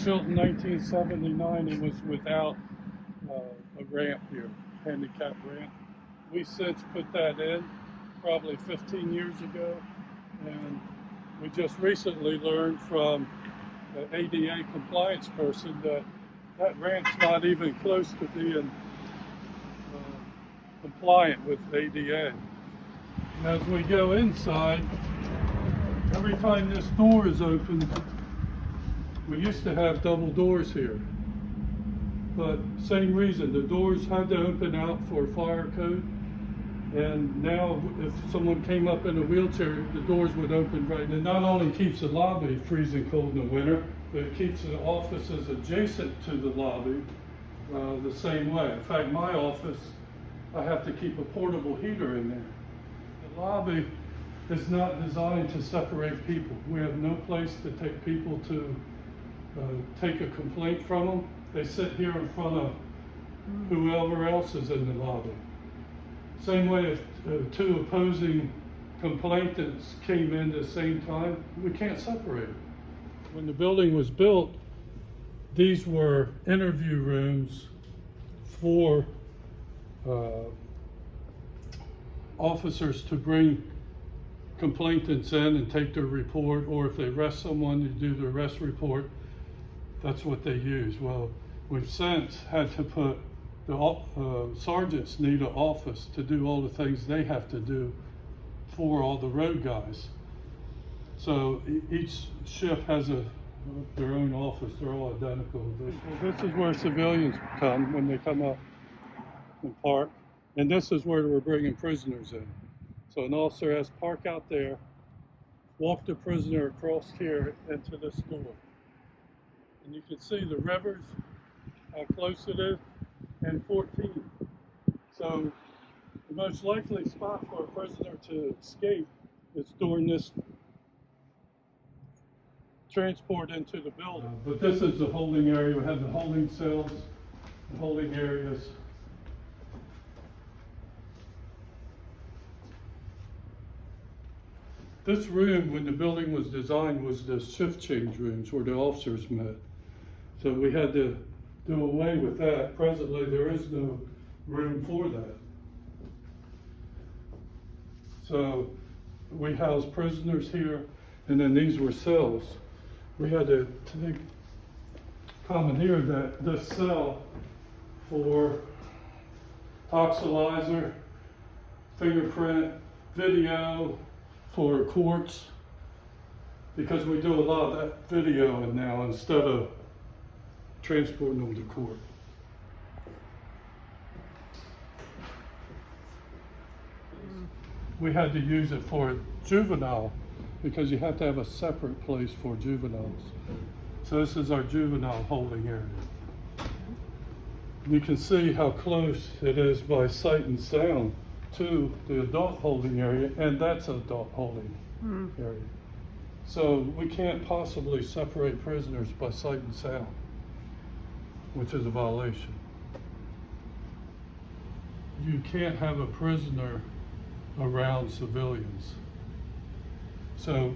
built in 1979. It was without a ramp here, handicap ramp. We since put that in probably 15 years ago, and we just recently learned from the ADA compliance person that that ramp's not even close to being compliant with ADA. And as we go inside, every time this door is opened, we used to have double doors here, but same reason, the doors had to open out for fire code, and now if someone came up in a wheelchair, the doors would open right, and it not only keeps the lobby freezing cold in the winter, but it keeps the offices adjacent to the lobby the same way. In fact, my office, I have to keep a portable heater in there. The lobby is not designed to separate people. We have no place to take people to take a complaint from them. They sit here in front of whoever else is in the lobby. Same way if two opposing complainants came in at the same time, we can't separate them. When the building was built, these were interview rooms for officers to bring complainants in and take their report, or if they arrest someone to do the arrest report, that's what they use. Well, we've since had to put the sergeants need an office to do all the things they have to do for all the road guys. So each shift has their own office. They're all identical. This is where civilians come when they come up and park, and this is where we're bringing prisoners in. So an officer has to park out there, walk the prisoner across here into this door. And you can see the rivers, how close it is, and 14. So the most likely spot for a prisoner to escape is during this transport into the building. But this is the holding area. We have the holding cells, the holding areas. This room, when the building was designed, was the shift change rooms where the officers met. So we had to do away with that. Presently, there is no room for that. So we house prisoners here, and then these were cells. We had to commandeer this cell for toxilizer, fingerprint, video, for courts, because we do a lot of that video now instead of transporting them to court. We had to use it for juvenile because you have to have a separate place for juveniles. So this is our juvenile holding area. You can see how close it is by sight and sound to the adult holding area, and that's an adult holding area. So we can't possibly separate prisoners by sight and sound, which is a violation. You can't have a prisoner around civilians. So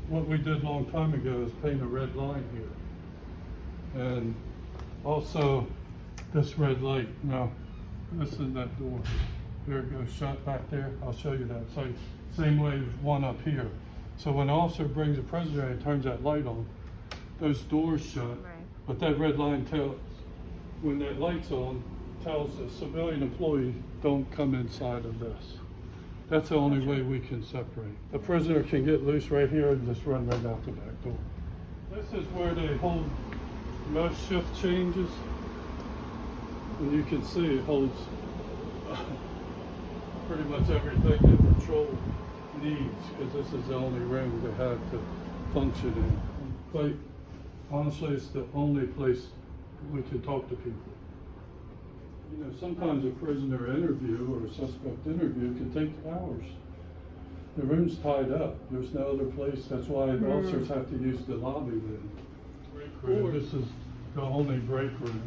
what we did a long time ago is paint a red line here. And also this red light, now this is that door. There it goes shut back there. I'll show you that. So same way as one up here. So when an officer brings a prisoner and turns that light on, those doors shut, right. But that red line tells, when that light's on, tells the civilian employee, don't come inside of this. That's the only way we can separate. The prisoner can get loose right here and just run right out the back door. This is where they hold most shift changes. And you can see it holds pretty much everything that patrol needs, because this is the only room they have to function in. Quite honestly, it's the only place we can talk to people. You know, sometimes a prisoner interview or a suspect interview can take hours. The room's tied up. There's no other place. That's why the officers have to use the lobby then. Break room. This is the only break room.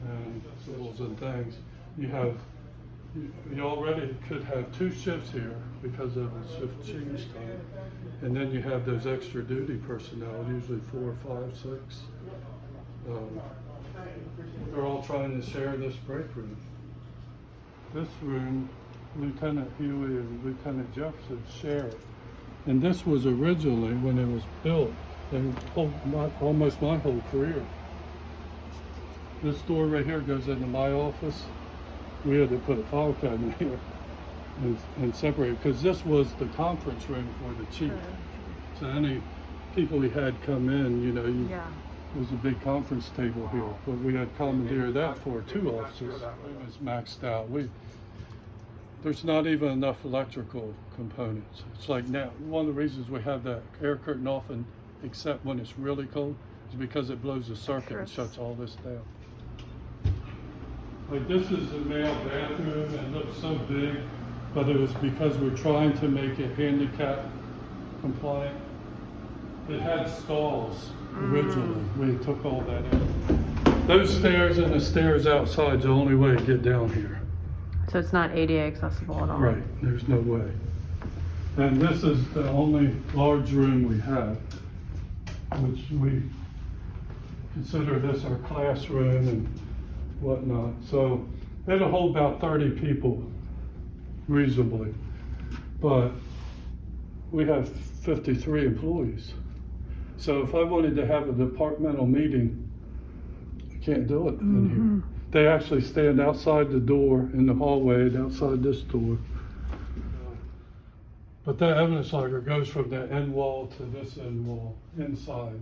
And civils and things. You already could have 2 shifts here because of the shift change time. And then you have those extra duty personnel, usually 4, 5, 6. They're all trying to share this break room. This room, Lieutenant Huey and Lieutenant Jefferson share it. And this was originally, when it was built, almost my whole career. This door right here goes into my office. We had to put a file cabinet here and separate, because this was the conference room for the chief. So any people he had come in, you know, there was a big conference table here, but we had commandeered that for 2 officers. It was maxed out. There's not even enough electrical components. It's like now, one of the reasons we have that air curtain off, and except when it's really cold, is because it blows a circuit and shuts all this down. Like, this is the male bathroom, and it looks so big, but it was because we're trying to make it handicap compliant. It had stalls originally. We took all that in. Those stairs and the stairs outside is the only way to get down here. So it's not ADA accessible at all? Right, there's no way. And this is the only large room we have, which we consider this our classroom and whatnot. So it'll hold about 30 people reasonably, but we have 53 employees. So if I wanted to have a departmental meeting, I can't do it in here. They actually stand outside the door in the hallway and outside this door. But that evidence locker goes from that end wall to this end wall inside.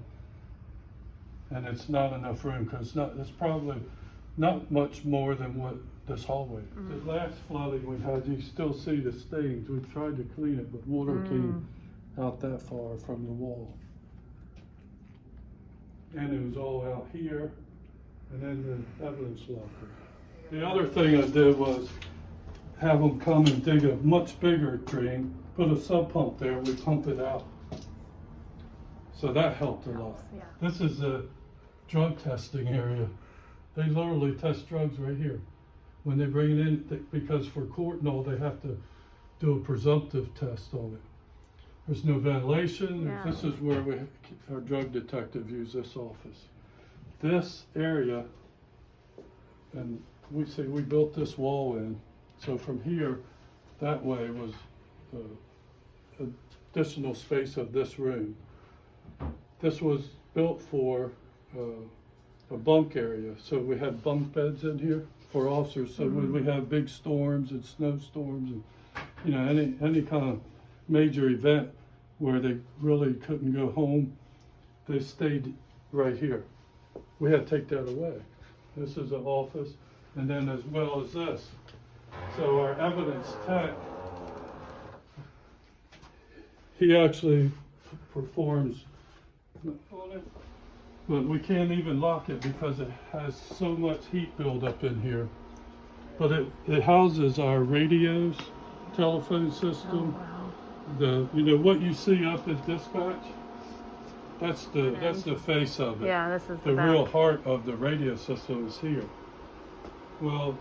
And it's not enough room, because it's probably not much more than what this hallway is. The last flooding we had, you still see the stains. We tried to clean it, but water came out that far from the wall. And it was all out here, and then the evidence locker. The other thing I did was have them come and dig a much bigger drain, put a sub pump there, we pump it out. So that helped a lot. Yeah. This is a drug testing area. They literally test drugs right here. When they bring it in, because for court and all, they have to do a presumptive test on it. There's no ventilation. Yeah. This is where our drug detective used this office. This area, and we built this wall in. So from here, that way was additional space of this room. This was built for a bunk area. So we had bunk beds in here for officers. So when we have big storms and snowstorms and, you know, any kind of major event where they really couldn't go home, they stayed right here. We had to take that away. This is an office, and then as well as this. So our evidence tech, he actually performs on it, but we can't even lock it because it has so much heat buildup in here. But it houses our radios, telephone system. You know what you see up at dispatch? That's the face of it. Yeah, this is the real heart of the radio system is here. Well,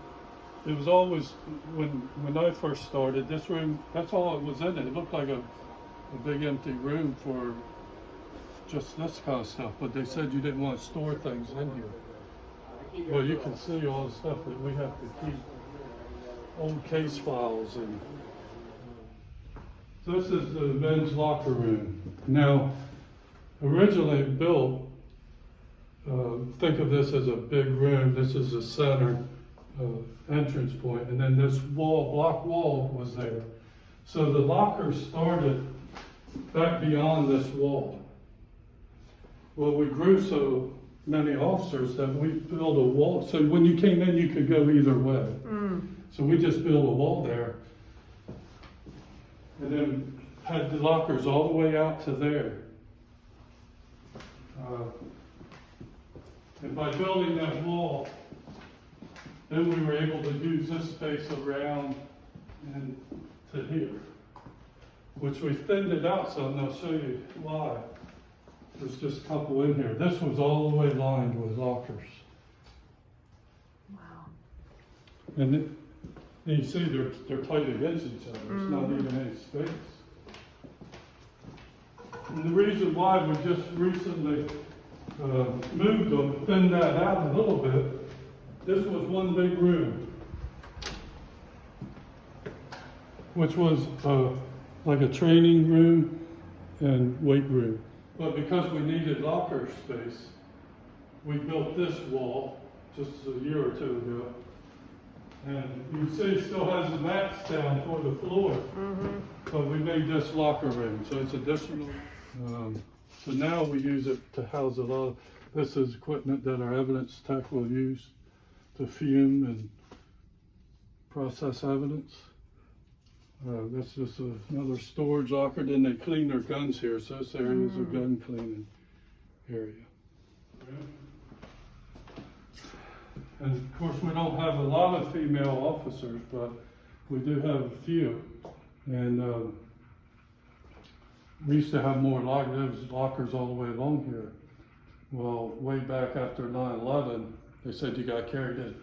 it was always when I first started, this room, that's all it was in it. It looked like a big empty room for just this kind of stuff, but they said you didn't want to store things in here. Well, you can see all the stuff that we have to keep, old case files, and this is the men's locker room. Now, originally built, think of this as a big room. This is the center entrance point, and then this block wall was there. So the locker started back beyond this wall. Well, we grew so many officers that we built a wall. So when you came in, you could go either way. So we just built a wall there, and then had the lockers all the way out to there. And by building that wall, then we were able to use this space around and to here, which we thinned it out some, and I'll show you why. There's just a couple in here. This was all the way lined with lockers. Wow. And you see they're tight against each other. There's not even any space. And the reason why we just recently moved them, thinned that out a little bit. This was one big room, which was like a training room and weight room. But because we needed locker space, we built this wall just a year or two ago. And you can see it still has the mats down for the floor, but we made this locker room, so it's additional. So now we use it to house a lot of, this is equipment that our evidence tech will use to fume and process evidence. This is another storage locker. Then they clean their guns here, so this area is a gun cleaning area. And of course, we don't have a lot of female officers, but we do have a few. And we used to have more lockers all the way along here. Well, way back after 9/11, they said you got carried in.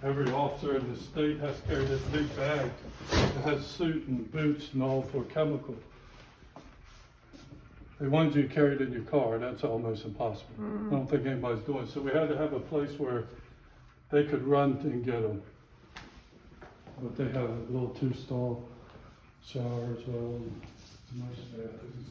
Every officer in the state has carried this big bag that has suit and boots and all for chemical. They wanted you to carry it in your car. That's almost impossible. I don't think anybody's doing it. So we had to have a place where they could run and get them. But they have a little 2-stall shower as well, and nice bathroom.